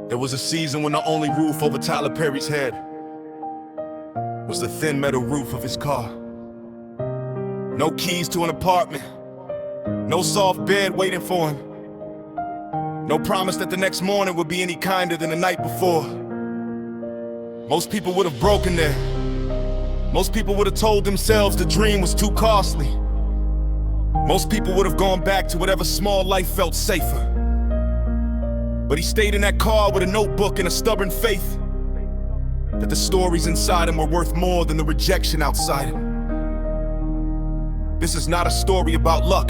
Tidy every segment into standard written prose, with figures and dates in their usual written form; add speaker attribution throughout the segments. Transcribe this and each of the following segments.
Speaker 1: There was a season when the only roof over Tyler Perry's head was the thin metal roof of his car. No keys to an apartment, no soft bed waiting for him, no promise that the next morning would be any kinder than the night before. Most people would have broken there. Most people would have told themselves the dream was too costly. Most people would have gone back to whatever small life felt safer. But he stayed in that car with a notebook and a stubborn faith that the stories inside him were worth more than the rejection outside him. This is not a story about luck.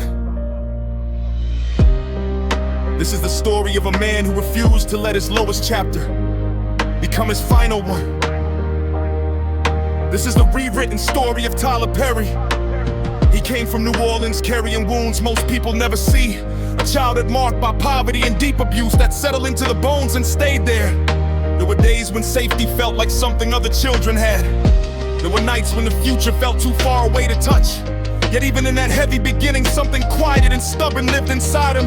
Speaker 1: This is the story of a man who refused to let his lowest chapter become his final one. This is the rewritten story of Tyler Perry. He came from New Orleans carrying wounds most people never see. A childhood marked by poverty and deep abuse that settled into the bones and stayed there. There were days when safety felt like something other children had. There were nights when the future felt too far away to touch. Yet even in that heavy beginning, something quieted and stubborn lived inside him.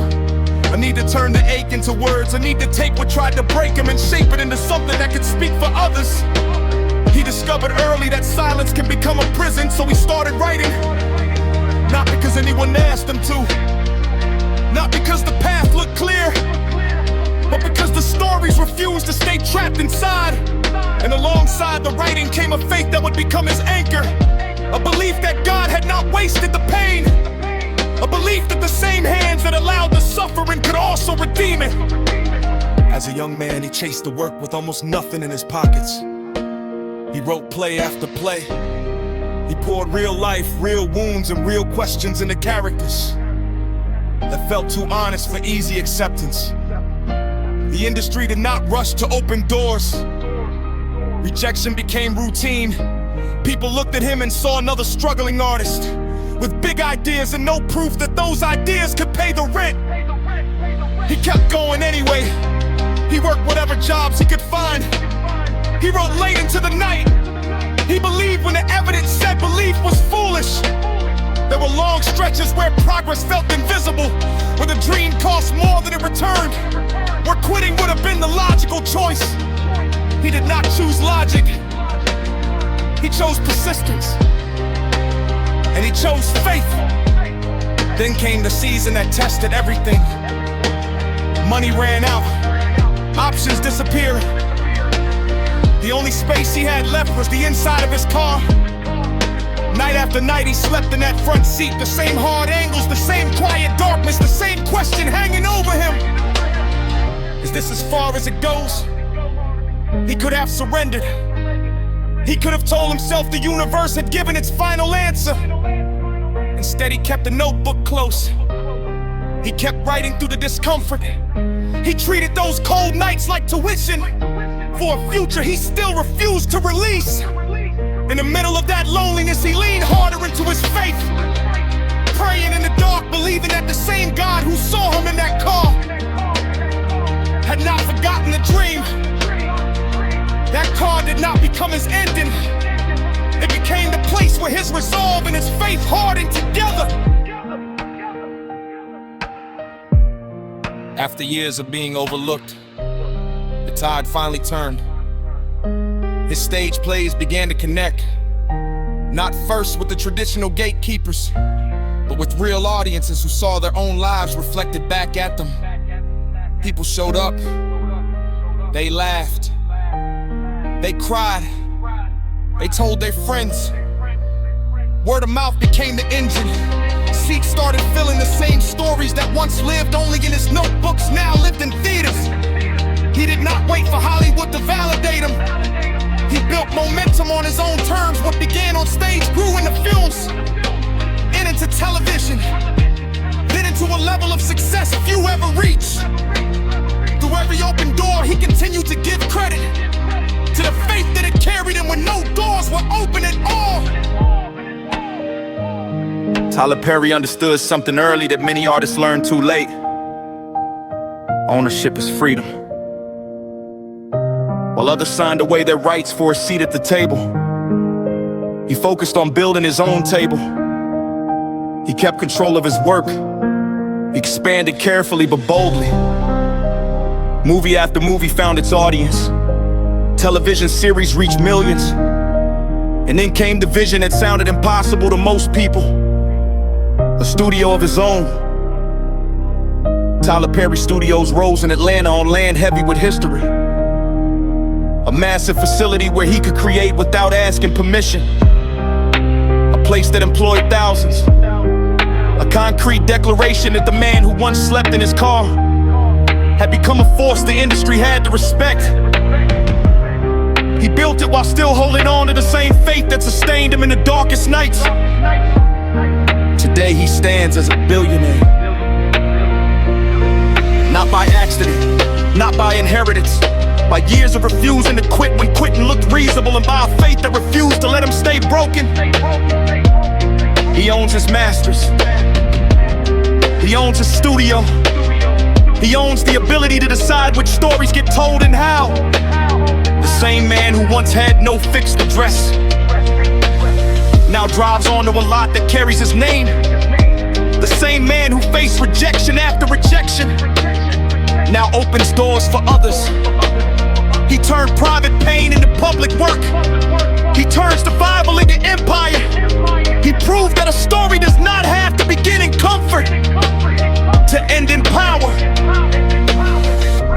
Speaker 1: A need to turn the ache into words, a need to take what tried to break him and shape it into something that could speak for others. He discovered early that silence can become a prison, so he started writing. Not because anyone asked him to, not because the path looked clear, but because the stories refused to stay trapped inside. And alongside the writing came a faith that would become his anchor. A belief that God had not wasted the pain. A belief that the same hands that allowed the suffering could also redeem it. As a young man, he chased the work with almost nothing in his pockets. He wrote play after play. He poured real life, real wounds, and real questions into characters that felt too honest for easy acceptance. The industry did not rush to open doors. Rejection became routine. People looked at him and saw another struggling artist with big ideas and no proof that those ideas could pay the rent. He kept going anyway. He worked whatever jobs he could find. He wrote late into the night. He believed when the evidence said belief was foolish. There were long stretches where progress felt invisible, where the dream cost more than it returned, where quitting would have been the logical choice. He did not choose logic. He chose persistence. And he chose faith. Then came the season that tested everything. Money ran out. Options disappeared. The only space he had left was the inside of his car. Night after night he slept in that front seat. The same hard angles, the same quiet darkness, the same question hanging over him. Is this as far as it goes? He could have surrendered. He could have told himself the universe had given its final answer. Instead he kept the notebook close. He kept writing through the discomfort. He treated those cold nights like tuition for a future he still refused to release. In the middle of that loneliness, he leaned harder into his faith, praying in the dark, believing that the same God who saw him in that car had not forgotten the dream. That car did not become his ending. It became the place where his resolve and his faith hardened together. After years of being overlooked, the tide finally turned. His stage plays began to connect, not first with the traditional gatekeepers, but with real audiences who saw their own lives reflected back at them. People showed up, they laughed, they cried, they told their friends. Word of mouth became the engine. Seats started filling the same stories that once lived only in his notebooks, now lived in theaters. He did not wait for Hollywood to validate him. He built momentum on his own terms. What began on stage grew into films, and into television, then into a level of success few ever reach. Through every open door, he continued to give credit to the faith that had carried him when no doors were open at all. Tyler Perry understood something early that many artists learned too late. Ownership is freedom. While others signed away their rights for a seat at the table, he focused on building his own table. He kept control of his work. He expanded carefully but boldly. Movie after movie found its audience. Television series reached millions. And then came the vision that sounded impossible to most people. A studio of his own. Tyler Perry Studios rose in Atlanta on land heavy with history. A massive facility where he could create without asking permission. A place that employed thousands. A concrete declaration that the man who once slept in his car had become a force the industry had to respect. He built it while still holding on to the same faith that sustained him in the darkest nights. Today he stands as a billionaire. Not by accident, not by inheritance, by years of refusing to quit when quitting looked reasonable, and by a faith that refused to let him stay broken. He owns his masters. He owns his studio. He owns the ability to decide which stories get told and how. The same man who once had no fixed address now drives onto a lot that carries his name. The same man who faced rejection after rejection now opens doors for others. He turned private pain into public work. He turned survival into empire. He proved that a story does not have to begin in comfort to end in power.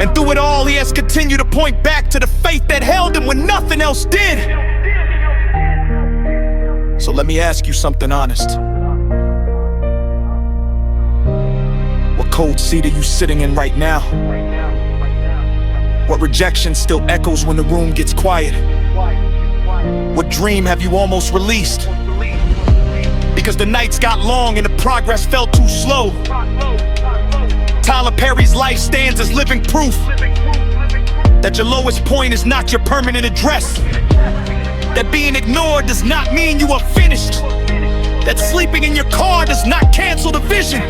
Speaker 1: And through it all, he has continued to point back to the faith that held him when nothing else did. So let me ask you something honest. What cold seat are you sitting in right now? What rejection still echoes when the room gets quiet? What dream have you almost released? Because the nights got long and the progress felt too slow. Tyler Perry's life stands as living proof that your lowest point is not your permanent address. That being ignored does not mean you are finished. That sleeping in your car does not cancel the vision.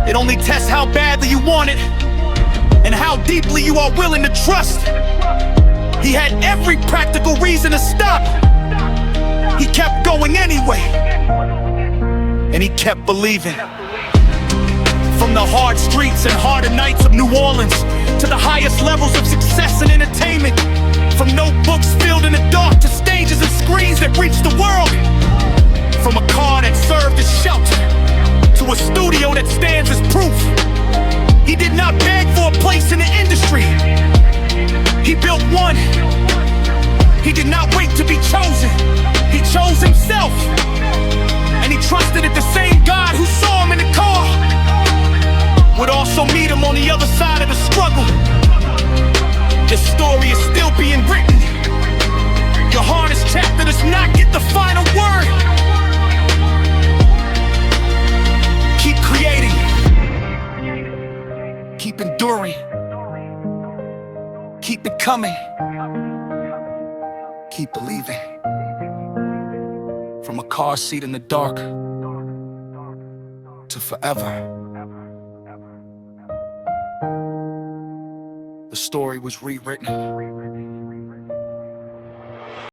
Speaker 1: It only tests how badly you want it and how deeply you are willing to trust. He had every practical reason to stop. He kept going anyway, and he kept believing. From the hard streets and harder nights of New Orleans to the highest levels of success and entertainment. From notebooks filled in the dark to stages and screens that reached the world. From a car that served as shelter to a studio that stands as proof. He did not beg for a place in the industry. He built one. He did not wait to be chosen. He chose himself. And he trusted that the same God who saw him in the car would also meet him on the other side of the struggle. This story is still being written. Your hardest chapter does not get the final word. Keep creating. Keep enduring. Keep it coming. Keep believing. From a car seat in the dark to forever. The story was rewritten.